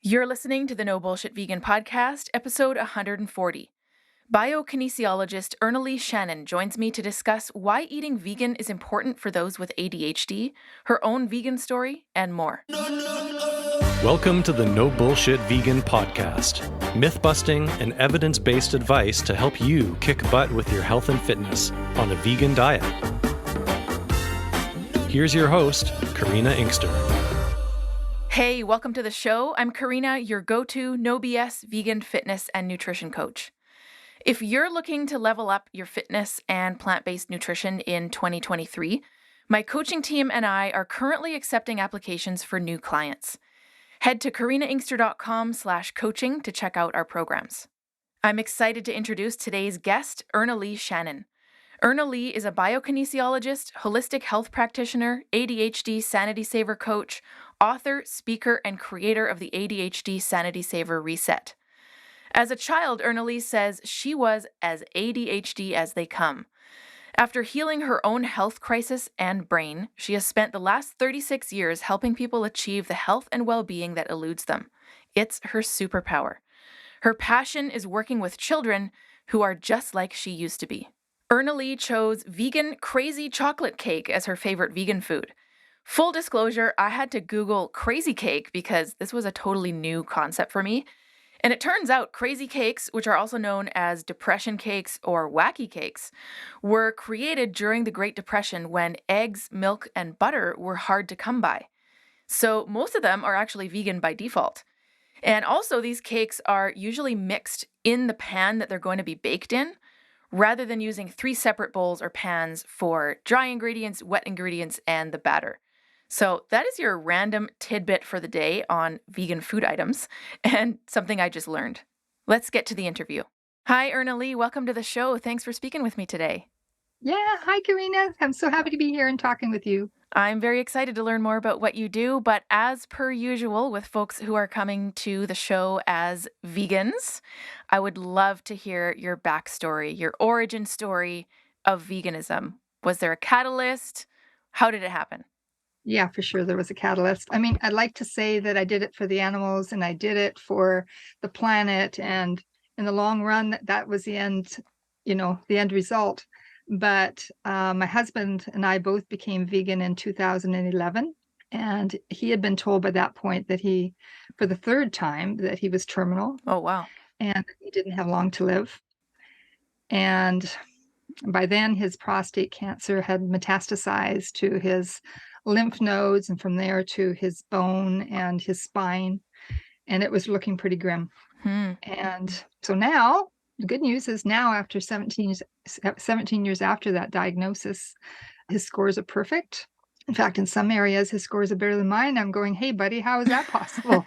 You're listening to the No Bullshit Vegan Podcast, episode 140. Bio-Kinesiologist Ernalee Shannon joins me to discuss why eating vegan is important for those with ADHD, her own vegan story, and more. Welcome to the No Bullshit Vegan Podcast. Myth-busting and evidence-based advice to help you kick butt with your health and fitness on a vegan diet. Here's your host, Karina Inkster. Hey, welcome to the show. I'm Karina, your go-to no BS vegan fitness and nutrition coach. If you're looking to level up your fitness and plant-based nutrition in 2023, my coaching team and I are currently accepting applications for new clients. Head to karinainkster.com/coaching to check out our programs. I'm excited to introduce today's guest, Ernalee Shannon. Ernalee is a biokinesiologist, holistic health practitioner, ADHD Sanity Saver coach, author, speaker, and creator of the ADHD Sanity Saver Reset. As a child, Ernalee says she was as ADHD as they come. After healing her own health crisis and brain, she has spent the last 36 years helping people achieve the health and well-being that eludes them. It's her superpower. Her passion is working with children who are just like she used to be. Ernalee chose vegan crazy chocolate cake as her favorite vegan food. Full disclosure, I had to Google crazy cake because this was a totally new concept for me. And it turns out crazy cakes, which are also known as depression cakes or wacky cakes, were created during the Great Depression when eggs, milk, and butter were hard to come by. So most of them are actually vegan by default. And also these cakes are usually mixed in the pan that they're going to be baked in, rather than using 3 separate bowls or pans for dry ingredients, wet ingredients, and the batter. So that is your random tidbit for the day on vegan food items, and something I just learned. Let's get to the interview. Hi, Ernalee. Welcome to the show. Thanks for speaking with me today. Yeah, hi, Karina. I'm so happy to be here and talking with you. I'm very excited to learn more about what you do, but as per usual with folks who are coming to the show as vegans, I would love to hear your backstory, your origin story of veganism. Was there a catalyst? How did it happen? Yeah, for sure. There was a catalyst. I mean, I'd like to say that I did it for the animals and I did it for the planet. And in the long run, that was the end, the end result. But my husband and I both became vegan in 2011. And he had been told by that point that for the third time, that he was terminal. Oh, wow. And he didn't have long to live. And by then, his prostate cancer had metastasized to his lymph nodes and from there to his bone and his spine. And it was looking pretty grim. And so now, the good news is now, after 17 years after that diagnosis, his scores are perfect. In fact, in some areas, his scores are better than mine. I'm going, hey, buddy, how is that possible?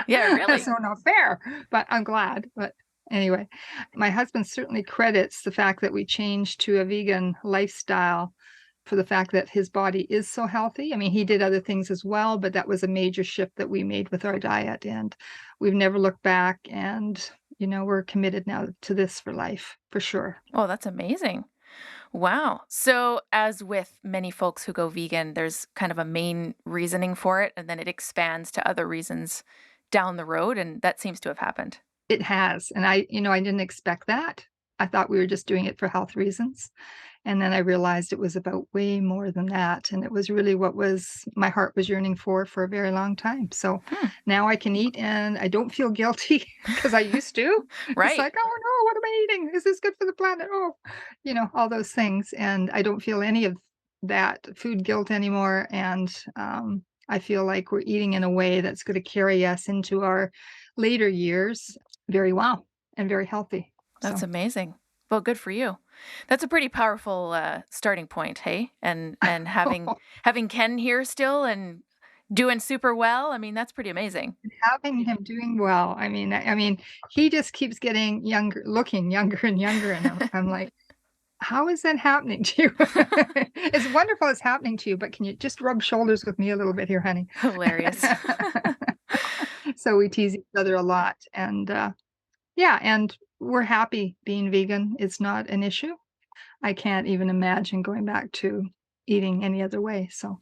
Yeah, really. So not fair, but I'm glad. But anyway, my husband certainly credits the fact that we changed to a vegan lifestyle for the fact that his body is so healthy. I mean, he did other things as well, but that was a major shift that we made with our diet. And we've never looked back. And, we're committed now to this for life, for sure. Oh, that's amazing. Wow. So as with many folks who go vegan, there's kind of a main reasoning for it, and then it expands to other reasons down the road, and that seems to have happened. It has. And I didn't expect that. I thought we were just doing it for health reasons. And then I realized it was about way more than that. And it was really what my heart was yearning for a very long time. So now I can eat and I don't feel guilty because I used to. Right. It's like, oh no, what am I eating? Is this good for the planet? Oh, all those things. And I don't feel any of that food guilt anymore. And I feel like we're eating in a way that's going to carry us into our later years very well and very healthy. That's amazing. Well, good for you. That's a pretty powerful starting point, hey? And having Ken here still and doing super well. I mean, that's pretty amazing. Having him doing well. I mean, he just keeps getting younger, looking younger and younger, and I'm like, how is that happening to you? It's wonderful it's happening to you, but can you just rub shoulders with me a little bit here, honey? Hilarious. So we tease each other a lot, and and we're happy being vegan. It's not an issue. I can't even imagine going back to eating any other way. So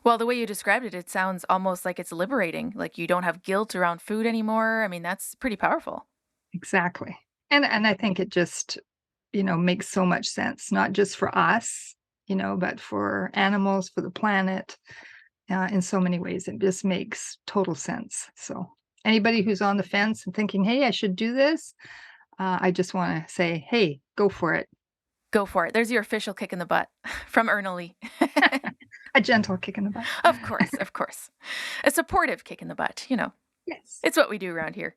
Well, the way you described it, it sounds almost like it's liberating. Like you don't have guilt around food anymore. I mean, that's pretty powerful. Exactly. And I think it just, makes so much sense, not just for us, but for animals, for the planet, in so many ways. It just makes total sense. So anybody who's on the fence and thinking, hey, I should do this, I just want to say, hey, go for it. Go for it. There's your official kick in the butt from Ernalee. A gentle kick in the butt. Of course, of course. A supportive kick in the butt, Yes. It's what we do around here.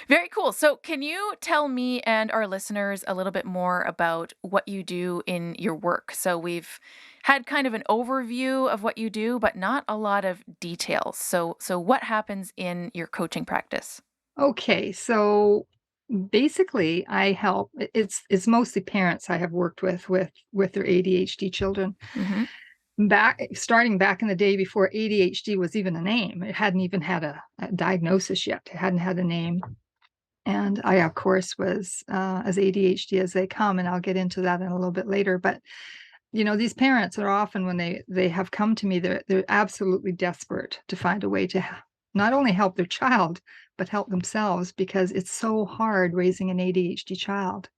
Very cool. So, can you tell me and our listeners a little bit more about what you do in your work? So, we've had kind of an overview of what you do, but not a lot of details. So what happens in your coaching practice? Okay, so basically I help it's mostly parents I have worked with their ADHD children. Hmm. Starting back in the day before ADHD was even a name. It hadn't even had a diagnosis yet. It hadn't had a name. And I, of course, was as ADHD as they come, and I'll get into that in a little bit later. But these parents are often when they have come to me, they're absolutely desperate to find a way to not only help their child but help themselves because it's so hard raising an ADHD child.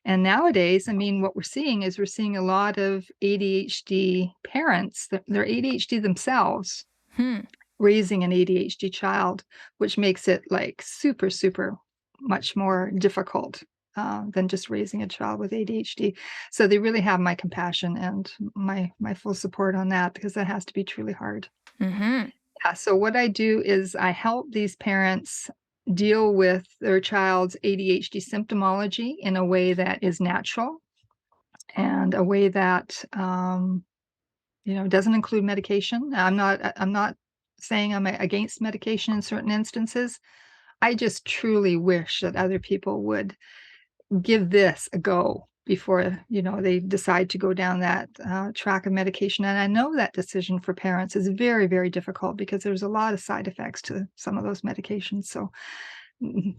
And nowadays, I mean, what we're seeing a lot of ADHD parents, they're ADHD themselves, Hmm. raising an ADHD child, which makes it like super, super much more difficult than just raising a child with ADHD. So they really have my compassion and my full support on that because that has to be truly hard. Hmm. Yeah, so what I do is I help these parents deal with their child's ADHD symptomology in a way that is natural and a way that doesn't include medication. I'm not saying I'm against medication in certain instances. I just truly wish that other people would give this a go before they decide to go down that track of medication. And I know that decision for parents is very, very difficult because there's a lot of side effects to some of those medications. So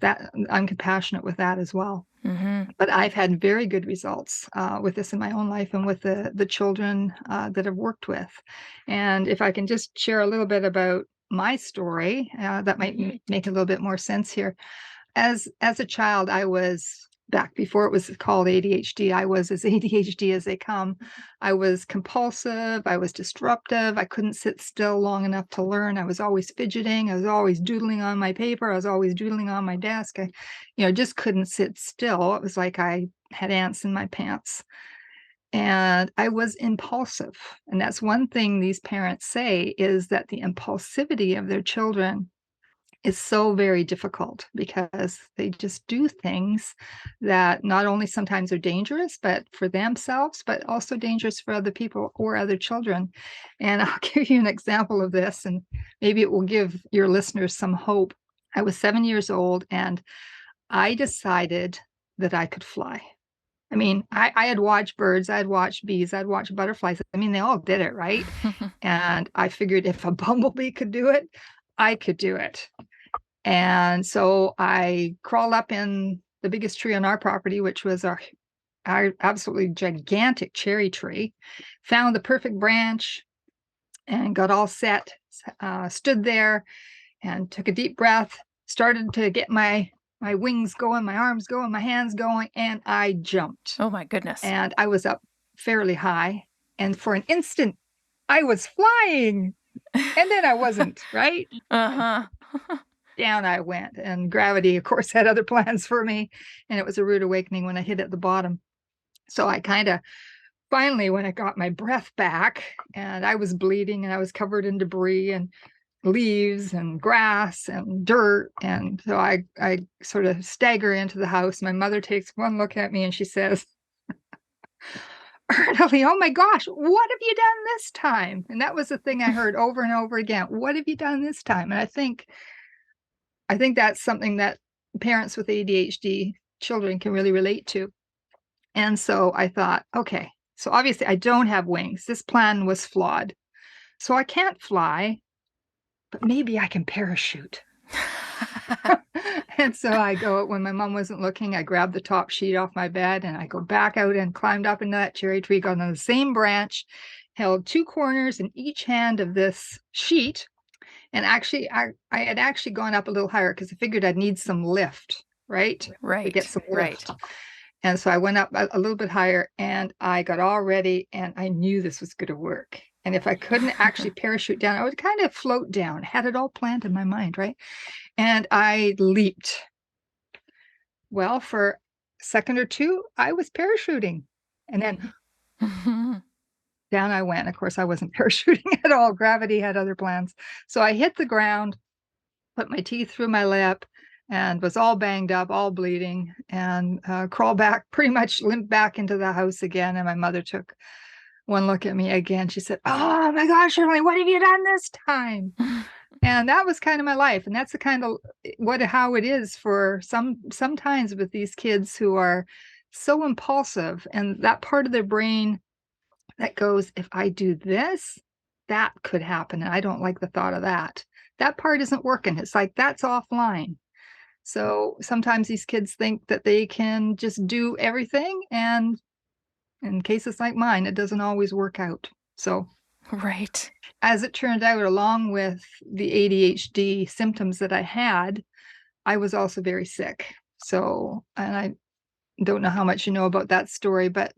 that I'm compassionate with that as well. Hmm. But I've had very good results with this in my own life and with the children that I've worked with. And if I can just share a little bit about my story, that might make a little bit more sense here. As a child, I was back before it was called ADHD. I was as ADHD as they come. I was compulsive. I was disruptive. I couldn't sit still long enough to learn. I was always fidgeting. I was always doodling on my paper. I was always doodling on my desk. I, just couldn't sit still. It was like I had ants in my pants. And I was impulsive. And that's one thing these parents say is that the impulsivity of their children is so very difficult because they just do things that not only sometimes are dangerous, but for themselves, but also dangerous for other people or other children. And I'll give you an example of this, and maybe it will give your listeners some hope. I was 7 years old, and I decided that I could fly. I mean, I had watched birds, I had watched bees, I'd watched butterflies. I mean, they all did it, right? And I figured if a bumblebee could do it, I could do it. And so I crawled up in the biggest tree on our property, which was our absolutely gigantic cherry tree, found the perfect branch and got all set, stood there and took a deep breath, started to get my wings going, my arms going, my hands going, and I jumped. Oh my goodness. And I was up fairly high. And for an instant, I was flying. And then I wasn't, right? Uh-huh. Down I went, and gravity, of course, had other plans for me, and it was a rude awakening when I hit at the bottom. So I kind of finally, when I got my breath back, and I was bleeding, and I was covered in debris and leaves and grass and dirt, and so I sort of stagger into the house. My mother takes one look at me, and she says, "Ernalee, oh my gosh, what have you done this time?" And that was the thing I heard over and over again. What have you done this time? And I think that's something that parents with ADHD children can really relate to. And so I thought, okay, so obviously I don't have wings. This plan was flawed. So I can't fly, but maybe I can parachute. And so I go, when my mom wasn't looking, I grabbed the top sheet off my bed and I go back out and climbed up into that cherry tree, got on the same branch, held 2 corners in each hand of this sheet. And actually, I had actually gone up a little higher because I figured I'd need some lift, right? To get some lift. Right. And so I went up a little bit higher, and I got all ready, and I knew this was going to work. And if I couldn't actually parachute down, I would kind of float down. Had it all planned in my mind, right? And I leaped. Well, for a second or two, I was parachuting. And then down I went. Of course, I wasn't parachuting at all. Gravity had other plans. So I hit the ground, put my teeth through my lip, and was all banged up, all bleeding, and crawled back, pretty much limped back into the house again. And my mother took one look at me again. She said, "Oh my gosh, Ernalee, what have you done this time?" And that was kind of my life. And that's the kind of how it is for sometimes with these kids who are so impulsive, and that part of their brain that goes, if I do this, that could happen. And I don't like the thought of that. That part isn't working. It's like that's offline. So sometimes these kids think that they can just do everything. And in cases like mine, it doesn't always work out. So, Right. as it turned out, along with the ADHD symptoms that I had, I was also very sick. So, and I don't know how much you know about that story, but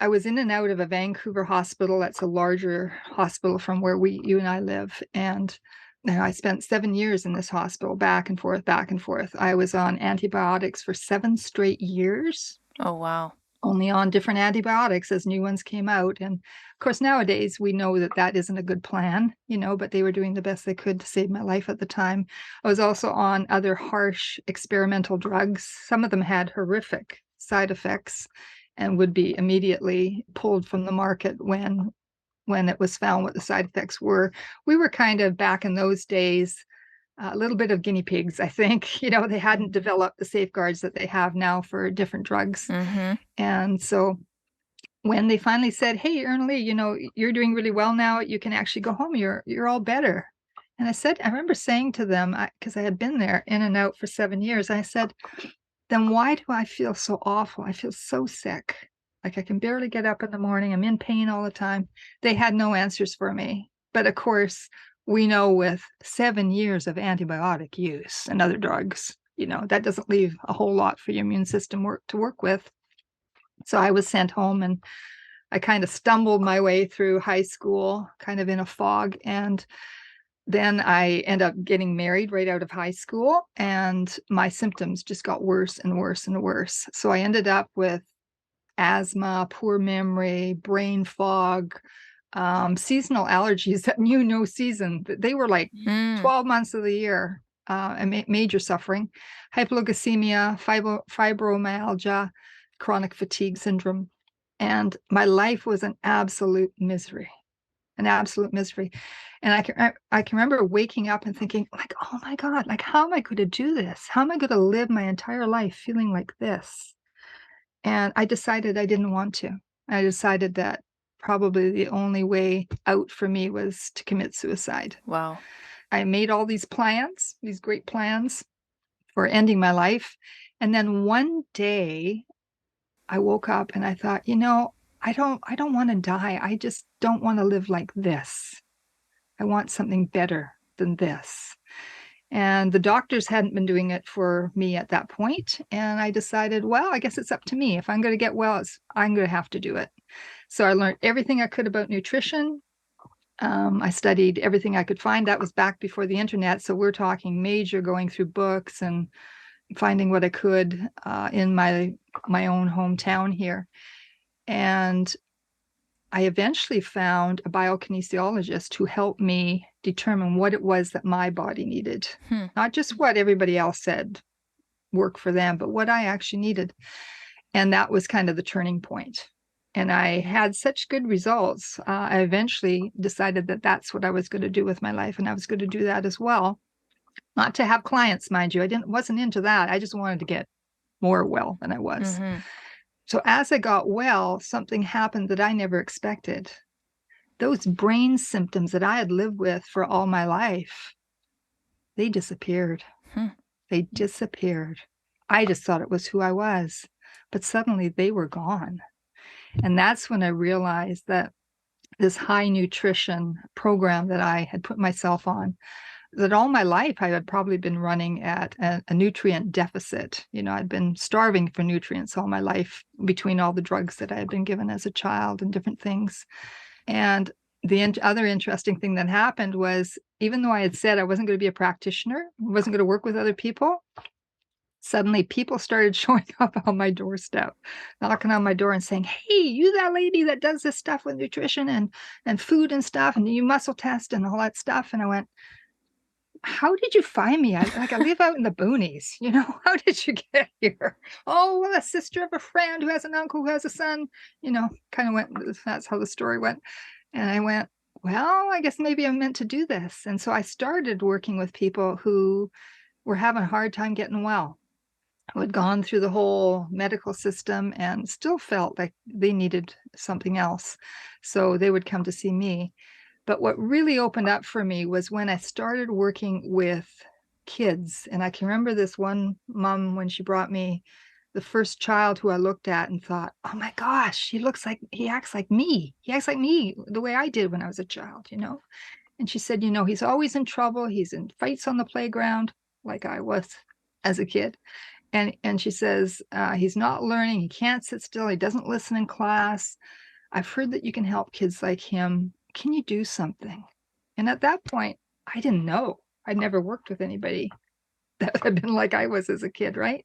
I was in and out of a Vancouver hospital. That's a larger hospital from where you and I live. And I spent 7 years in this hospital, back and forth, back and forth. I was on antibiotics for 7 straight years. Oh, wow. Only on different antibiotics as new ones came out. And of course, nowadays we know that that isn't a good plan, but they were doing the best they could to save my life at the time. I was also on other harsh experimental drugs. Some of them had horrific side effects and would be immediately pulled from the market when it was found what the side effects were. We were kind of, back in those days, a little bit of guinea pigs, I think. They hadn't developed the safeguards that they have now for different drugs. Mm-hmm. And so when they finally said, "Hey, Ernalee, you're doing really well now. You can actually go home. You're all better." And I remember saying to them, because I had been there in and out for 7 years, I said, "Then why do I feel so awful? I feel so sick. Like I can barely get up in the morning. I'm in pain all the time." They had no answers for me. But of course, we know with 7 years of antibiotic use and other drugs, that doesn't leave a whole lot for your immune system to work with. So I was sent home, and I kind of stumbled my way through high school, kind of in a fog. And then I ended up getting married right out of high school, and my symptoms just got worse and worse and worse. So I ended up with asthma, poor memory, brain fog, seasonal allergies that knew no season. They were like 12 months of the year, and major suffering, hypoglycemia, fibromyalgia, chronic fatigue syndrome. And my life was an absolute misery. And I can remember waking up and thinking, like, oh my God, like, how am I going to do this? How am I going to live my entire life feeling like this? And I decided I didn't want to. I decided that probably the only way out for me was to commit suicide. Wow. I made all these plans, these great plans for ending my life. And then one day I woke up and I thought, I don't want to die. I just don't want to live like this. I want something better than this. And the doctors hadn't been doing it for me at that point. And I decided, well, I guess it's up to me. If I'm going to get well, I'm going to have to do it. So I learned everything I could about nutrition. I studied everything I could find. That was back before the internet. So we're talking major going through books and finding what I could in my own hometown here. And I eventually found a bio-Kinesiologist who helped me determine what it was that my body needed. Not just what everybody else said worked for them, but what I actually needed. And that was kind of the turning point. And I had such good results. I eventually decided that that's what I was going to do with my life. And I was going to do that as well. Not to have clients, mind you. Wasn't into that. I just wanted to get more well than I was. Mm-hmm. So as I got well, something happened that I never expected. Those brain symptoms that I had lived with for all my life, they disappeared. They disappeared. I just thought it was who I was, but suddenly they were gone. And that's when I realized that this high nutrition program that I had put myself on, that all my life I had probably been running at a nutrient deficit. I'd been starving for nutrients all my life between all the drugs that I had been given as a child and different things. And the other interesting thing that happened was, even though I had said I wasn't going to be a practitioner, wasn't going to work with other people, suddenly people started showing up on my doorstep, knocking on my door and saying, "Hey, you that lady that does this stuff with nutrition and food and stuff, and you muscle test and all that stuff." And I went, "How did you find me? I live out in the boonies, how did you get here?" "Oh, well, a sister of a friend who has an uncle who has a son," kind of went, that's how the story went. And I went, "Well, I guess maybe I'm meant to do this." And so I started working with people who were having a hard time getting well, who had gone through the whole medical system and still felt like they needed something else. So they would come to see me. But what really opened up for me was when I started working with kids. And I can remember this one mom when she brought me the first child, who I looked at and thought, "Oh my gosh, he acts like me. He acts like me the way I did when I was a child." And she said, "He's always in trouble. He's in fights on the playground like I was as a kid." And she says, "He's not learning. He can't sit still. He doesn't listen in class. I've heard that you can help kids like him. Can you do something?" And at that point, I didn't know. I'd never worked with anybody that had been like I was as a kid, right?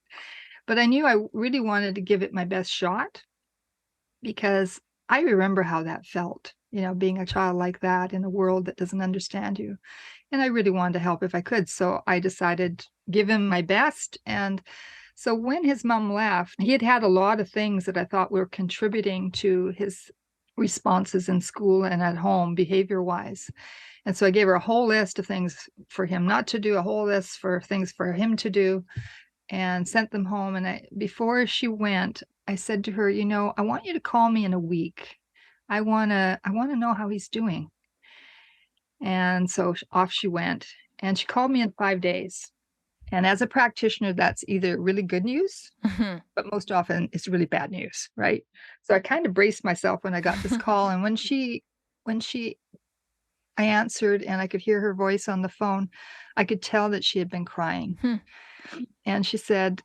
But I knew I really wanted to give it my best shot, because I remember how that felt, being a child like that in a world that doesn't understand you. And I really wanted to help if I could. So I decided, give him my best. And so when his mom left, he had had a lot of things that I thought were contributing to his responses in school and at home, behavior-wise. And so I gave her a whole list of things for him not to do, a whole list for things for him to do, and sent them home. And before she went, I said to her, "I want you to call me in a week. I want to know how he's doing." And so off she went, and she called me in 5 days. And as a practitioner, that's either really good news, Mhm. but most often it's really bad news, right? So I kind of braced myself when I got this call, and when I answered and I could hear her voice on the phone, I could tell that she had been crying. Hmm. And she said,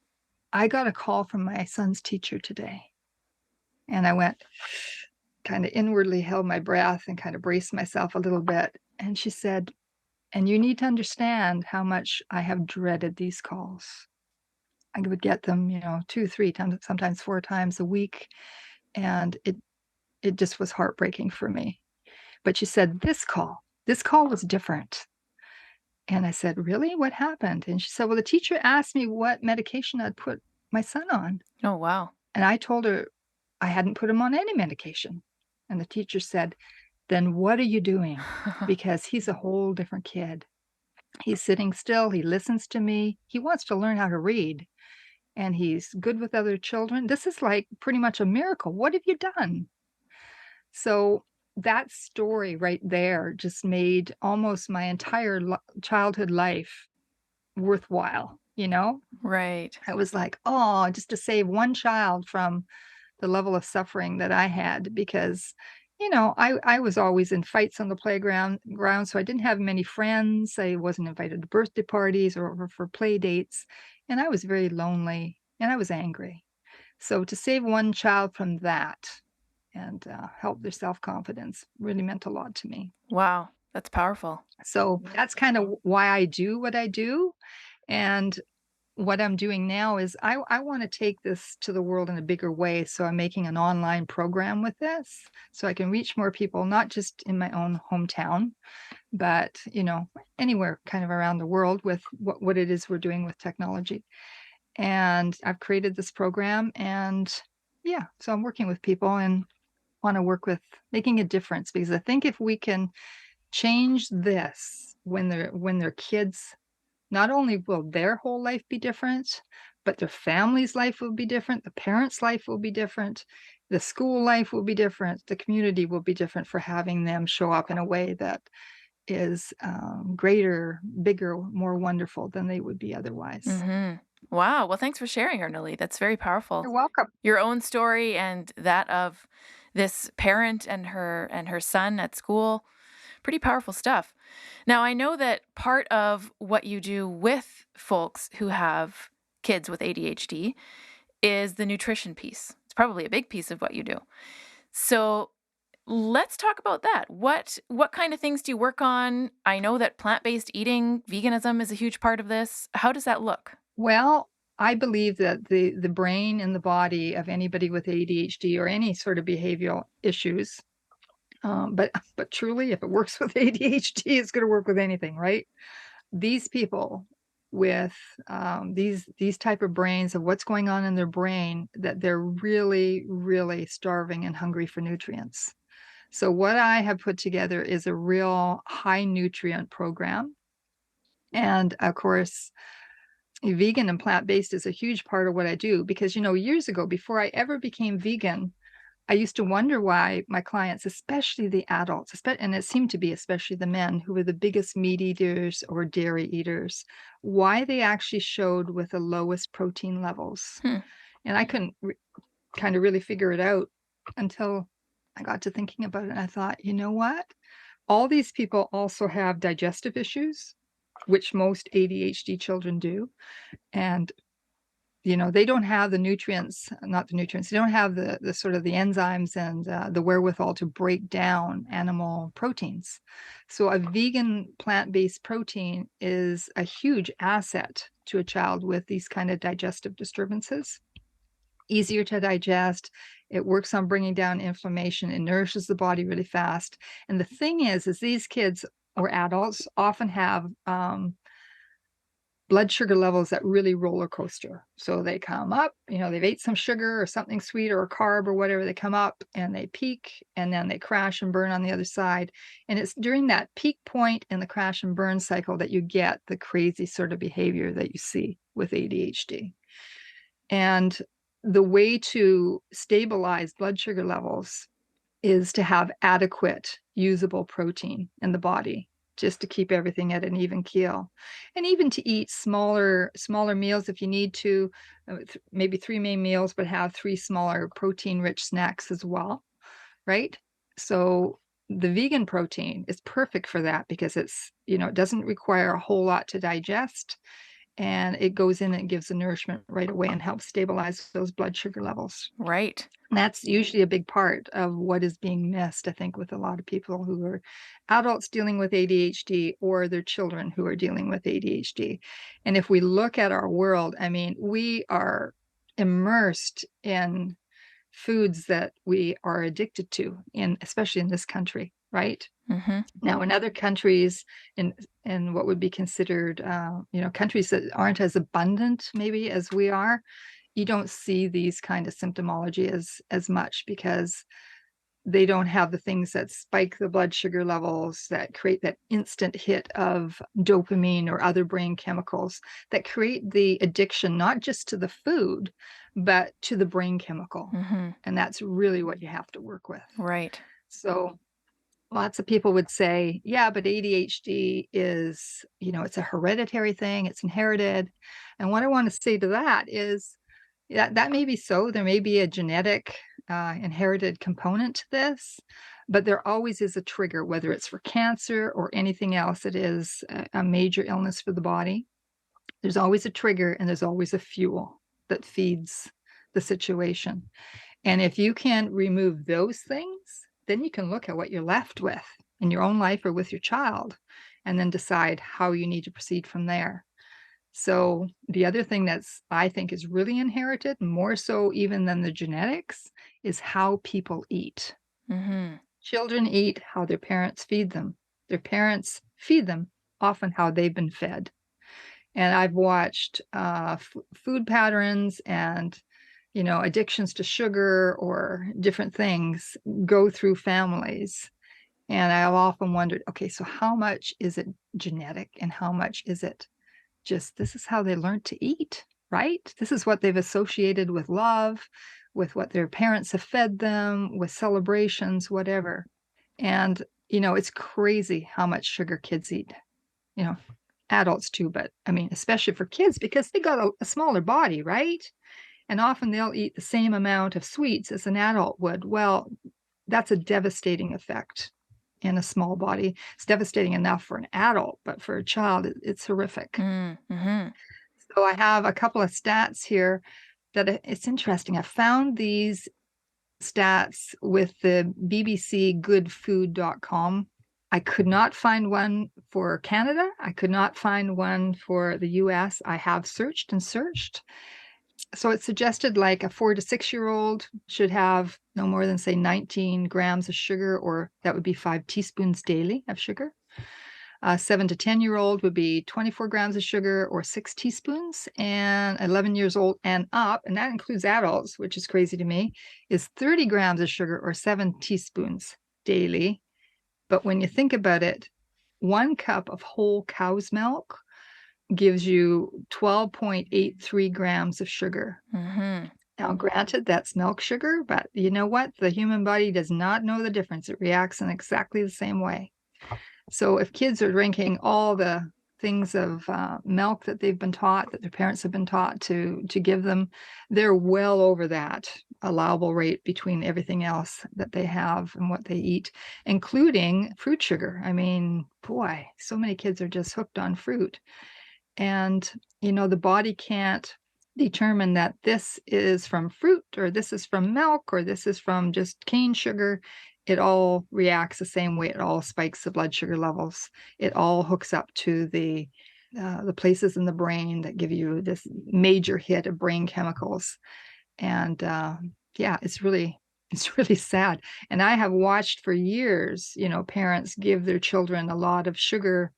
"I got a call from my son's teacher today." And I went, kind of inwardly held my breath and kind of braced myself a little bit. And she said, "And you need to understand how much I have dreaded these calls." I would get them, 2, 3 times, sometimes 4 times a week, and it just was heartbreaking for me. But she said, this call was different." And I said, "Really? What happened?" And she said, "Well, the teacher asked me what medication I'd put my son on." Oh, wow. And I told her I hadn't put him on any medication. And the teacher said, "Then what are you doing? Because he's a whole different kid. He's sitting still. He listens to me. He wants to learn how to read. And he's good with other children. This is like pretty much a miracle. What have you done?" So that story right there just made almost my entire childhood life worthwhile. Right. I was like, "Oh, just to save one child from the level of suffering that I had," because, I was always in fights on the playground, so I didn't have many friends. I wasn't invited to birthday parties or for play dates, and I was very lonely, and I was angry. So to save one child from that and help their self-confidence really meant a lot to me. Wow. That's powerful. So that's kind of why I do what I do. And what I'm doing now is I want to take this to the world in a bigger way. So I'm making an online program with this so I can reach more people, not just in my own hometown, but, anywhere kind of around the world with what it is we're doing with technology. And I've created this program, and yeah, so I'm working with people and want to work with making a difference, because I think if we can change this when they're kids, not only will their whole life be different, but their family's life will be different, the parents' life will be different, the school life will be different, the community will be different, for having them show up in a way that is greater, bigger, more wonderful than they would be otherwise. Wow. Well, thanks for sharing, Ernalee. That's very powerful. You're welcome. Your own story and that of this parent and her son at school. Pretty powerful stuff. Now, I know that part of what you do with folks who have kids with ADHD is the nutrition piece. It's probably a big piece of what you do. So, let's talk about that. What kind of things do you work on? I know that plant-based eating, veganism is a huge part of this. How does that look? Well, I believe that the brain and the body of anybody with ADHD or any sort of behavioral issues, but truly, if it works with ADHD, it's going to work with anything, right? These people with these type of brains of what's going on in their brain, that they're really, really starving and hungry for nutrients. So what I have put together is a real high nutrient program, and of course, vegan and plant-based is a huge part of what I do because, years ago, before I ever became vegan, I used to wonder why my clients, especially the adults, and it seemed to be especially the men who were the biggest meat eaters or dairy eaters, why they actually showed with the lowest protein levels. Hmm. And I couldn't kind of really figure it out until I got to thinking about it. And I thought, you know what? All these people also have digestive issues, which most ADHD children do. And they don't have the nutrients, not the nutrients, they don't have the sort of the enzymes and the wherewithal to break down animal proteins. So a vegan plant-based protein is a huge asset to a child with these kind of digestive disturbances. Easier to digest. It works on bringing down inflammation. It nourishes the body really fast. And the thing is these kids or adults often have blood sugar levels that really roller coaster. So they come up, they've ate some sugar or something sweet or a carb or whatever, they come up and they peak and then they crash and burn on the other side. And it's during that peak point in the crash and burn cycle that you get the crazy sort of behavior that you see with ADHD. And the way to stabilize blood sugar levels is to have adequate usable protein in the body, just to keep everything at an even keel. And even to eat smaller meals if you need to, maybe 3 main meals, but have 3 smaller protein-rich snacks as well, right? So the vegan protein is perfect for that because it's, it doesn't require a whole lot to digest, and it goes in and gives the nourishment right away and helps stabilize those blood sugar levels. Right. And that's usually a big part of what is being missed, I think, with a lot of people who are adults dealing with ADHD or their children who are dealing with ADHD. And if we look at our world, I mean, we are immersed in foods that we are addicted to, especially in this country, right? Mm-hmm. Now, in other countries, in what would be considered, countries that aren't as abundant maybe as we are, you don't see these kind of symptomology as much because they don't have the things that spike the blood sugar levels, that create that instant hit of dopamine or other brain chemicals that create the addiction, not just to the food, but to the brain chemical. Mm-hmm. And that's really what you have to work with. Right. So lots of people would say, yeah, but ADHD is, it's a hereditary thing, it's inherited. And what I want to say to that is that may be so. There may be a genetic inherited component to this, but there always is a trigger, whether it's for cancer or anything else that is a major illness for the body. There's always a trigger and there's always a fuel that feeds the situation. And if you can remove those things, then you can look at what you're left with in your own life or with your child, and then decide how you need to proceed from there. So the other thing that's, I think, is really inherited, more so even than the genetics, is how people eat. Mm-hmm. Children eat how their parents feed them. Their parents feed them often how they've been fed. And I've watched food patterns and addictions to sugar or different things go through families. And I've often wondered, okay, so how much is it genetic and how much is it just this is how they learned to eat, right? This is what they've associated with love, with what their parents have fed them, with celebrations, whatever. And, it's crazy how much sugar kids eat, adults too, but I mean, especially for kids because they got a smaller body, right? And often they'll eat the same amount of sweets as an adult would. Well, that's a devastating effect in a small body. It's devastating enough for an adult, but for a child, it's horrific. Mm-hmm. So I have a couple of stats here that it's interesting. I found these stats with the BBC goodfood.com. I could not find one for Canada. I could not find one for the US. I have searched and searched. So it suggested like a 4 to 6-year-old should have no more than, say, 19 grams of sugar, or that would be 5 teaspoons daily of sugar. 7 to 10-year-old would be 24 grams of sugar or 6 teaspoons, and 11 years old and up, and that includes adults, which is crazy to me, is 30 grams of sugar or 7 teaspoons daily. But when you think about it, 1 cup of whole cow's milk gives you 12.83 grams of sugar. Mm-hmm. Now, granted, that's milk sugar, but you know what? The human body does not know the difference. It reacts in exactly the same way. So if kids are drinking all the things of milk that they've been taught, that their parents have been taught to give them, they're well over that allowable rate between everything else that they have and what they eat, including fruit sugar. I mean, boy, so many kids are just hooked on fruit. And, the body can't determine that this is from fruit or this is from milk or this is from just cane sugar. It all reacts the same way. It all spikes the blood sugar levels. It all hooks up to the places in the brain that give you this major hit of brain chemicals. And yeah, it's really sad. And I have watched for years, parents give their children a lot of sugar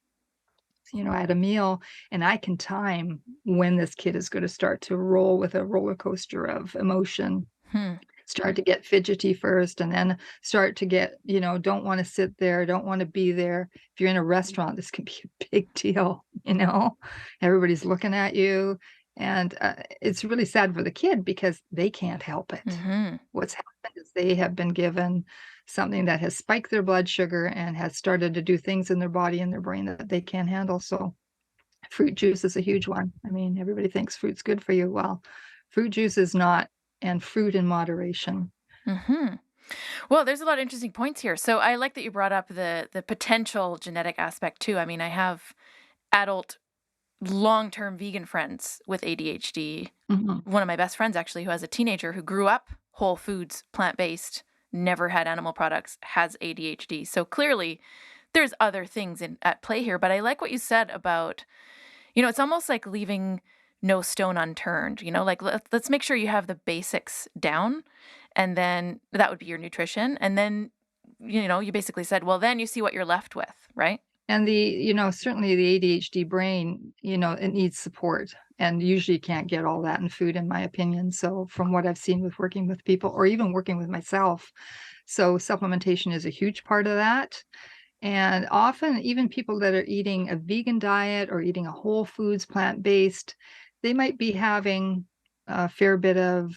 at a meal, and I can time when this kid is going to start to roll with a roller coaster of emotion, Hmm. start to get fidgety first, and then start to get, don't want to sit there, don't want to be there. If you're in a restaurant, this can be a big deal, everybody's looking at you. And it's really sad for the kid because they can't help it. Mm-hmm. What's happened is they have been given something that has spiked their blood sugar and has started to do things in their body and their brain that they can't handle. So fruit juice is a huge one. I mean, everybody thinks fruit's good for you. Well, fruit juice is not, and fruit in moderation. Mm-hmm. Well, there's a lot of interesting points here. So I like that you brought up the potential genetic aspect too. I mean, I have adult long-term vegan friends with ADHD. Mm-hmm. One of my best friends actually, who has a teenager who grew up whole foods, plant-based, never had animal products, has ADHD. So clearly there's other things at play here. But I like what you said about, it's almost like leaving no stone unturned, like let's make sure you have the basics down, and then that would be your nutrition. And then, you basically said, well, then you see what you're left with, right? And certainly the ADHD brain, it needs support. And usually you can't get all that in food, in my opinion. So from what I've seen with working with people or even working with myself, so supplementation is a huge part of that. And often even people that are eating a vegan diet or eating a whole foods plant-based, they might be having a fair bit of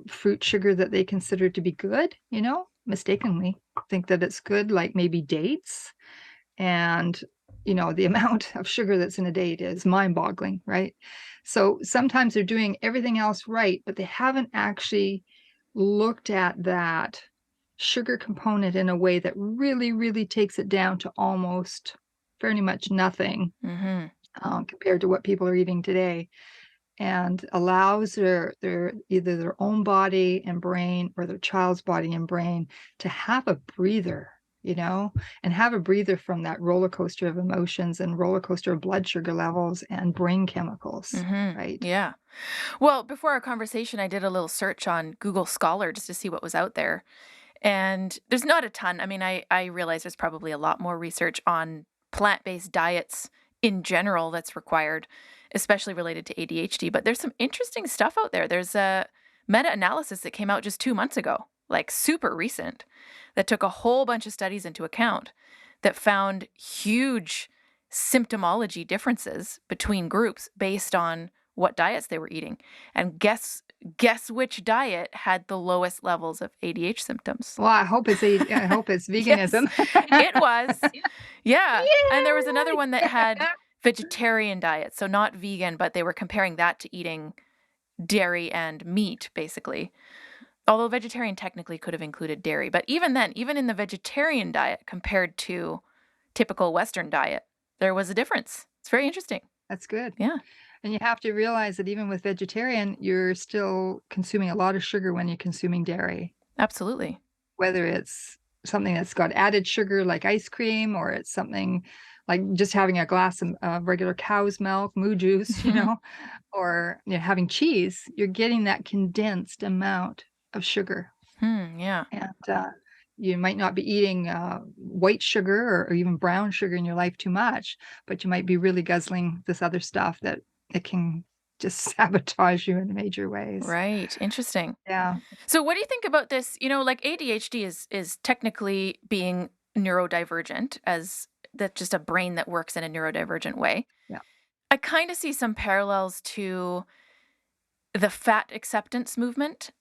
fruit sugar that they consider to be good, mistakenly think that it's good, like maybe dates. And, the amount of sugar that's in a date is mind-boggling, right? So sometimes they're doing everything else right, but they haven't actually looked at that sugar component in a way that really, really takes it down to almost fairly much nothing compared to what people are eating today, and allows their either their own body and brain or their child's body and brain to have a breather, and have a breather from that roller coaster of emotions and roller coaster of blood sugar levels and brain chemicals, right? Yeah. Well, before our conversation, I did a little search on Google Scholar just to see what was out there. And there's not a ton. I mean, I realize there's probably a lot more research on plant-based diets in general that's required, especially related to ADHD. But there's some interesting stuff out there. There's a meta-analysis that came out just 2 months ago, like super recent, that took a whole bunch of studies into account that found huge symptomology differences between groups based on what diets they were eating. And guess which diet had the lowest levels of ADHD symptoms? Well, I hope it's veganism. Yes, it was. Yeah. And there was another one that had vegetarian diets, so not vegan, but they were comparing that to eating dairy and meat, basically. Although vegetarian technically could have included dairy, but even then, even in the vegetarian diet compared to typical Western diet, there was a difference. It's very interesting. That's good. Yeah, And you have to realize that even with vegetarian, you're still consuming a lot of sugar when you're consuming dairy, absolutely. whether it's something that's got added sugar like ice cream, or it's something like just having a glass of regular cow's milk, moo juice, or having cheese. You're getting that condensed amount of sugar. Yeah. And you might not be eating white sugar or even brown sugar in your life too much, but you might be really guzzling this other stuff that it can just sabotage you in major ways. Right. Interesting. Yeah. So what do you think about this? Like ADHD is technically being neurodivergent, as that's just a brain that works in a neurodivergent way. Yeah. I kind of see some parallels to the fat acceptance movement.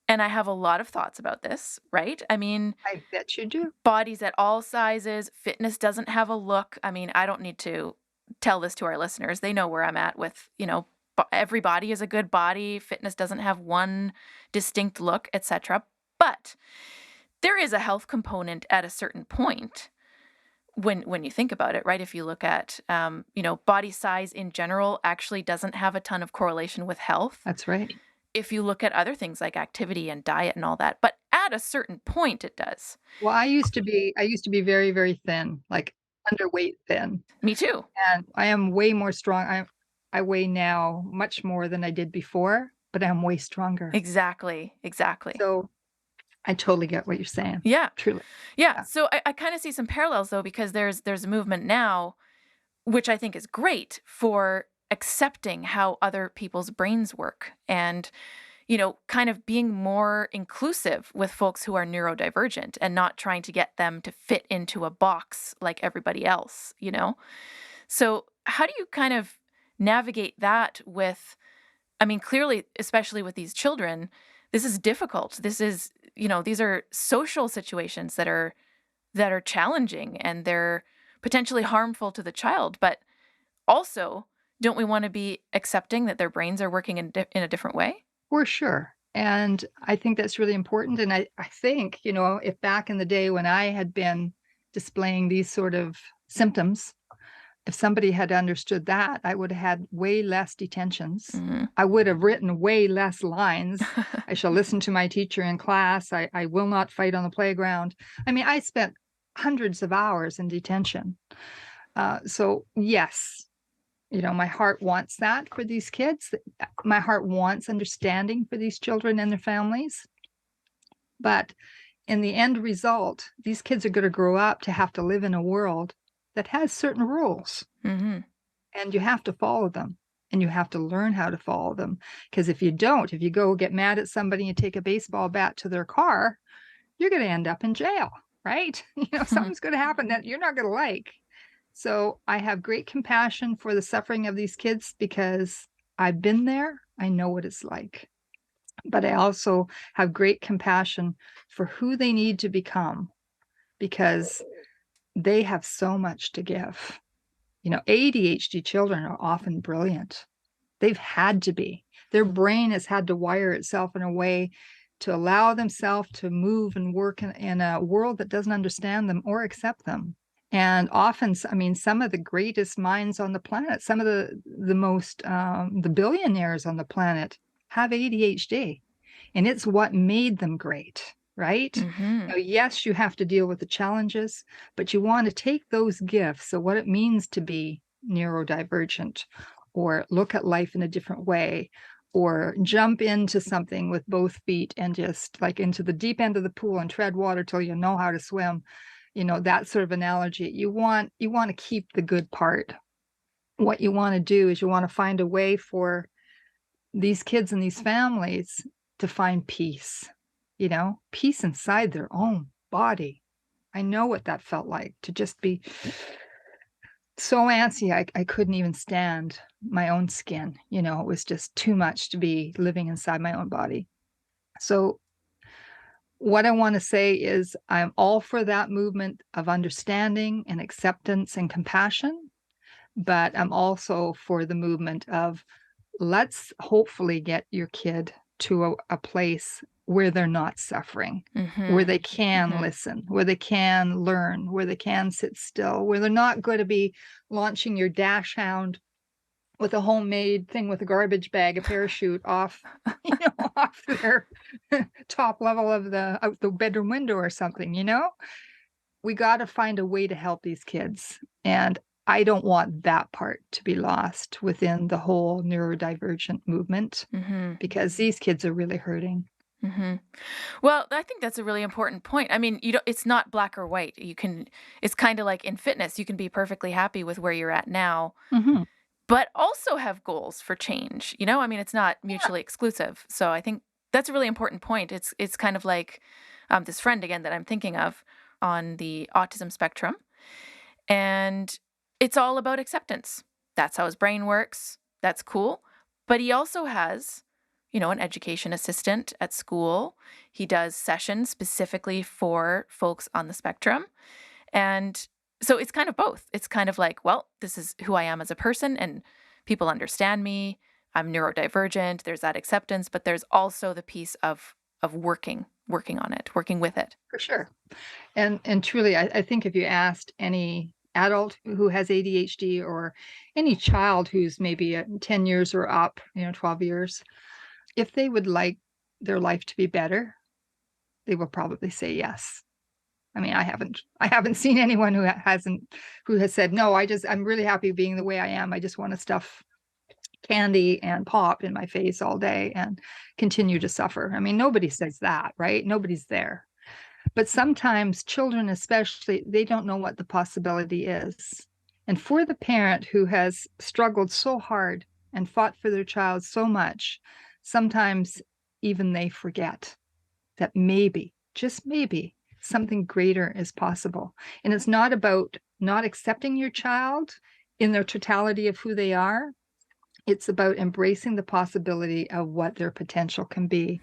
And I have a lot of thoughts about this, right? I mean, I bet you do. bodies at all sizes, fitness doesn't have a look. I mean, I don't need to tell this to our listeners. They know where I'm at with, every body is a good body. Fitness doesn't have one distinct look, etc. But there is a health component at a certain point when you think about it, right? If you look at, body size in general actually doesn't have a ton of correlation with health. That's right. If you look at other things like activity and diet and all that, but at a certain point it does. Well, I used to be very, very thin, like underweight thin. Me too. And I am way more strong. I weigh now much more than I did before, but I'm way stronger. Exactly. So I totally get what you're saying. Yeah. Truly. Yeah. Yeah. So I kind of see some parallels though, because there's a movement now, which I think is great, for accepting how other people's brains work and, kind of being more inclusive with folks who are neurodivergent and not trying to get them to fit into a box like everybody else, So how do you kind of navigate that with, I mean, clearly, especially with these children, this is difficult. This is, these are social situations that are challenging and they're potentially harmful to the child, but also, don't we want to be accepting that their brains are working in a different way? For sure. And I think that's really important. And I think, if back in the day when I had been displaying these sort of symptoms, if somebody had understood that, I would have had way less detentions. Mm-hmm. I would have written way less lines. I shall listen to my teacher in class. I will not fight on the playground. I mean, I spent hundreds of hours in detention. So yes, my heart wants that for these kids. My heart wants understanding for these children and their families. But in the end result, these kids are going to grow up to have to live in a world that has certain rules. Mm-hmm. And you have to follow them. And you have to learn how to follow them. Because if you don't, if you go get mad at somebody and take a baseball bat to their car, you're going to end up in jail, right? Something's going to happen that you're not going to like. So I have great compassion for the suffering of these kids because I've been there. I know what it's like. But I also have great compassion for who they need to become because they have so much to give. ADHD children are often brilliant. They've had to be. Their brain has had to wire itself in a way to allow themselves to move and work in a world that doesn't understand them or accept them. And often, I mean, some of the greatest minds on the planet, some of the most, the billionaires on the planet have ADHD. And it's what made them great, right? Mm-hmm. Now, yes, you have to deal with the challenges, but you want to take those gifts, so what it means to be neurodivergent or look at life in a different way or jump into something with both feet and just like into the deep end of the pool and tread water till you know how to swim. That sort of analogy. You want to keep the good part. What you want to do is you want to find a way for these kids and these families to find peace, peace inside their own body. I know what that felt like, to just be so antsy. I couldn't even stand my own skin. It was just too much to be living inside my own body. So what I want to say is I'm all for that movement of understanding and acceptance and compassion, but I'm also for the movement of let's hopefully get your kid to a place where they're not suffering, where they can listen, where they can learn, where they can sit still, where they're not going to be launching your dash hound with a homemade thing with a garbage bag, a parachute off, off their top level of the bedroom window or something, We got to find a way to help these kids. And I don't want that part to be lost within the whole neurodivergent movement because these kids are really hurting. Well, I think that's a really important point. I mean, it's not black or white. It's kind of like in fitness, you can be perfectly happy with where you're at now, but also have goals for change. I mean, it's not mutually exclusive. So I think that's a really important point. It's kind of like this friend again that I'm thinking of on the autism spectrum. And it's all about acceptance. That's how his brain works. That's cool. But he also has, an education assistant at school. He does sessions specifically for folks on the spectrum. And so it's kind of both. It's kind of like, well, this is who I am as a person and people understand me. I'm neurodivergent. There's that acceptance, but there's also the piece of working on it, working with it. For sure. And truly, I think if you asked any adult who has ADHD or any child who's maybe 10 years or up, 12 years, if they would like their life to be better, they will probably say yes. I mean, I haven't seen anyone who has said, no, I'm really happy being the way I am. I just want to stuff candy and pop in my face all day and continue to suffer. I mean, nobody says that, right? Nobody's there. But sometimes children, especially, they don't know what the possibility is. And for the parent who has struggled so hard and fought for their child so much, sometimes even they forget that maybe, just maybe, something greater is possible. And it's not about not accepting your child in their totality of who they are. It's about embracing the possibility of what their potential can be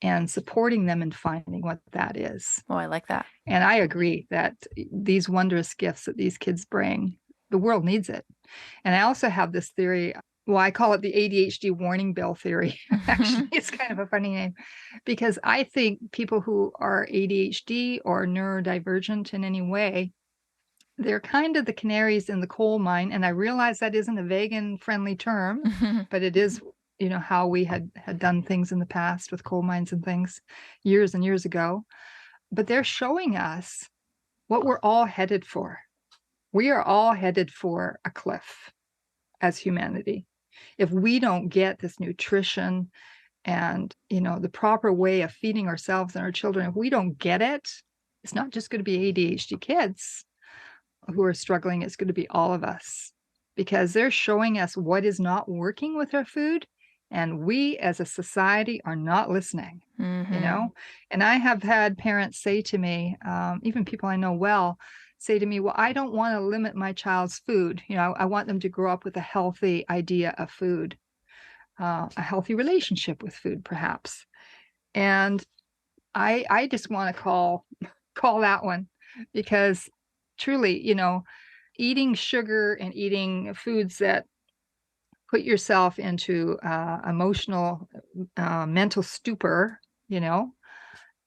and supporting them in finding what that is. Oh, I like that. And I agree that these wondrous gifts that these kids bring, the world needs it. And I also have this theory. Well, I call it the ADHD warning bell theory. Actually, it's kind of a funny name because I think people who are ADHD or neurodivergent in any way, they're kind of the canaries in the coal mine. And I realize that isn't a vegan-friendly term, but it is, how we had done things in the past with coal mines and things years and years ago. But they're showing us what we're all headed for. We are all headed for a cliff as humanity. If we don't get this nutrition and, the proper way of feeding ourselves and our children, if we don't get it, it's not just going to be ADHD kids who are struggling. It's going to be all of us because they're showing us what is not working with our food. And we as a society are not listening, And I have had parents say to me, even people I know well, say to me, well, I don't want to limit my child's food. I want them to grow up with a healthy idea of food, a healthy relationship with food, perhaps. And I just want to call that one because truly, eating sugar and eating foods that put yourself into emotional, mental stupor,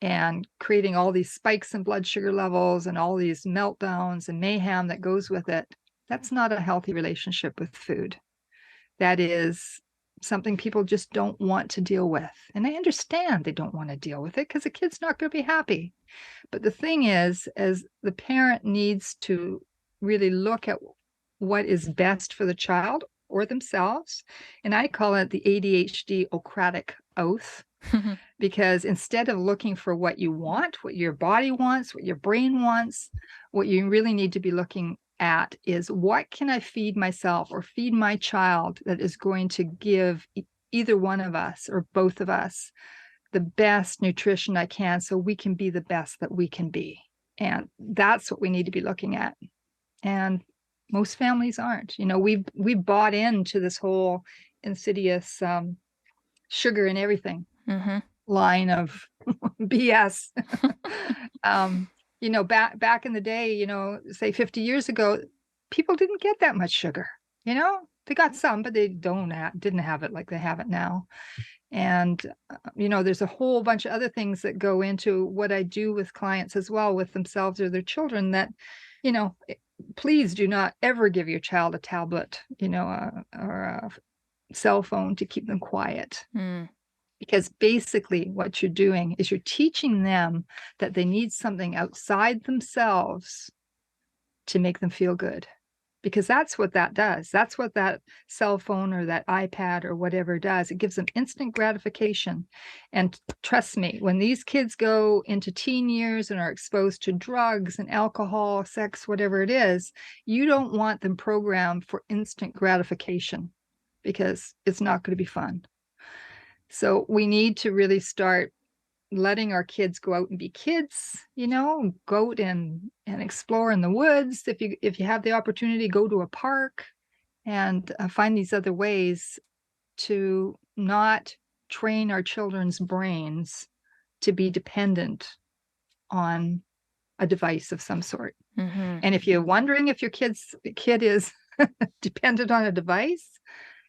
and creating all these spikes in blood sugar levels and all these meltdowns and mayhem that goes with it. That's not a healthy relationship with food. That is something people just don't want to deal with. And I understand they don't want to deal with it because the kid's not going to be happy. But the thing is, as the parent needs to really look at what is best for the child or themselves. And I call it the ADHD Ocratic oath. Because instead of looking for what you want, what your body wants, what your brain wants, what you really need to be looking at is what can I feed myself or feed my child that is going to give either one of us or both of us the best nutrition I can so we can be the best that we can be. And that's what we need to be looking at. And most families aren't. We've bought into this whole insidious sugar and everything line of BS. Back in the day, say 50 years ago, people didn't get that much sugar. They got some, but they didn't have it like they have it now. And, there's a whole bunch of other things that go into what I do with clients as well, with themselves or their children that, you know, eh, please do not ever give your child a tablet, or a cell phone to keep them quiet. Mm, Because basically what you're doing is you're teaching them that they need something outside themselves to make them feel good. Because that's what that does. That's what that cell phone or that iPad or whatever does. It gives them instant gratification. And trust me, when these kids go into teen years and are exposed to drugs and alcohol, sex, whatever it is, you don't want them programmed for instant gratification because it's not going to be fun. So we need to really start letting our kids go out and be kids, go out and explore in the woods. If you have the opportunity, go to a park and find these other ways to not train our children's brains to be dependent on a device of some sort. hmm And if you're wondering if your kid is dependent on a device,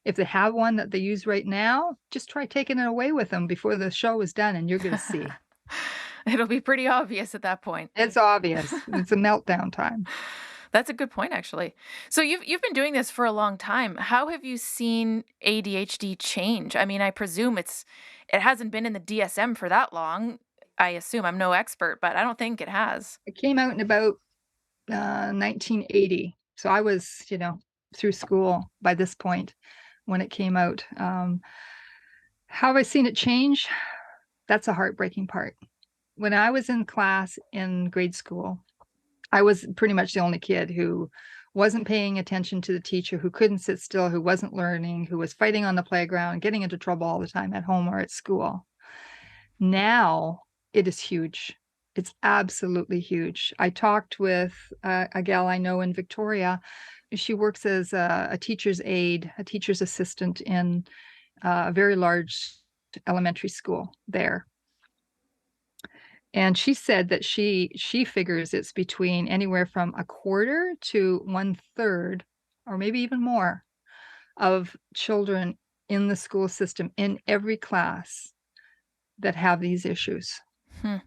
if they have one that they use right now, just try taking it away with them before the show is done, and you're going to see. It'll be pretty obvious at that point. It's obvious. It's a meltdown time. That's a good point, actually. So you've been doing this for a long time. How have you seen ADHD change? I mean, I presume it hasn't been in the DSM for that long. I assume I'm no expert, but I don't think it has. It came out in about 1980. So I was, through school by this point when it came out. How have I seen it change? That's a heartbreaking part. When I was in class in grade school, I was pretty much the only kid who wasn't paying attention to the teacher, who couldn't sit still, who wasn't learning, who was fighting on the playground, getting into trouble all the time at home or at school. Now it is huge. It's absolutely huge. I talked with a gal I know in Victoria. She works as a teacher's aide, a teacher's assistant in a very large elementary school there. And she said that she figures it's between anywhere from a quarter to 1/3, or maybe even more, of children in the school system, in every class, that have these issues, Hmm.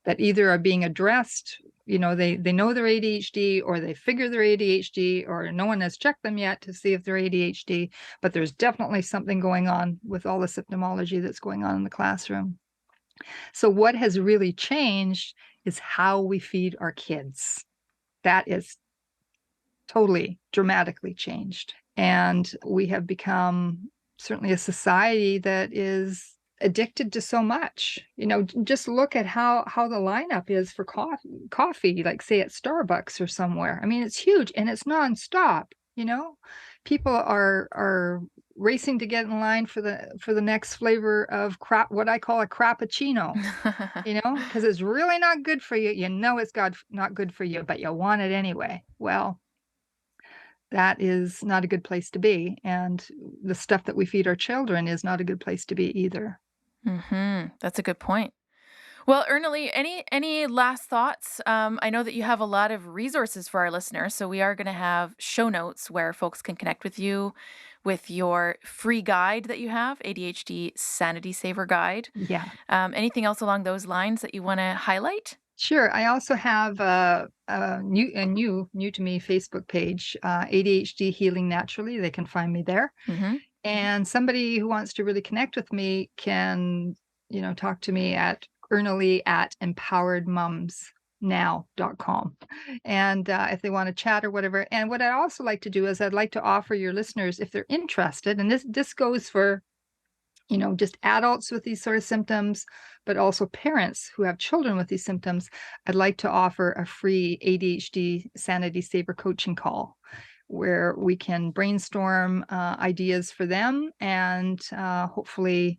that either are being addressed, they know they're ADHD, or they figure they're ADHD, or no one has checked them yet to see if they're ADHD, but there's definitely something going on with all the symptomology that's going on in the classroom. So what has really changed is how we feed our kids. That is totally dramatically changed. And we have become certainly a society that is addicted to so much. Just look at how the lineup is for coffee, like say at Starbucks or somewhere. I mean, it's huge and it's nonstop. People are racing to get in line for the next flavor of crap, what I call a crappuccino, because it's really not good for you. It's not good for you, but you want it anyway. Well, that is not a good place to be. And the stuff that we feed our children is not a good place to be either. That's a good point. Well, Ernalee, any last thoughts? I know that you have a lot of resources for our listeners, so we are going to have show notes where folks can connect with you with your free guide that you have, ADHD Sanity Saver Guide. Yeah. Anything else along those lines that you want to highlight? Sure. I also have a new to me Facebook page, ADHD Healing Naturally. They can find me there. Mm-hmm. And somebody who wants to really connect with me can, talk to me at Ernalee at empoweredmomsnow.com. And if they want to chat or whatever. And what I'd also like to do is I'd like to offer your listeners, if they're interested, and this goes for, just adults with these sort of symptoms, but also parents who have children with these symptoms, I'd like to offer a free ADHD Sanity Saver coaching call where we can brainstorm ideas for them and hopefully,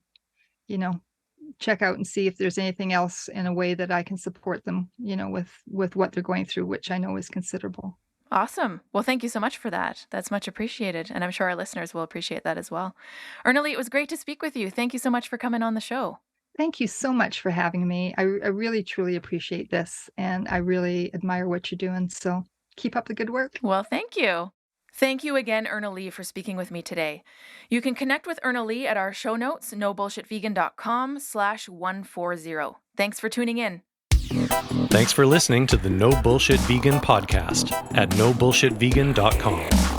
check out and see if there's anything else in a way that I can support them, with what they're going through, which I know is considerable. Awesome. Well, thank you so much for that. That's much appreciated. And I'm sure our listeners will appreciate that as well. Ernalee, it was great to speak with you. Thank you so much for coming on the show. Thank you so much for having me. I really, truly appreciate this. And I really admire what you're doing. So keep up the good work. Well, thank you. Thank you again, Ernalee, for speaking with me today. You can connect with Ernalee at our show notes, nobullshitvegan.com/140. Thanks for tuning in. Thanks for listening to the No Bullshit Vegan podcast at nobullshitvegan.com.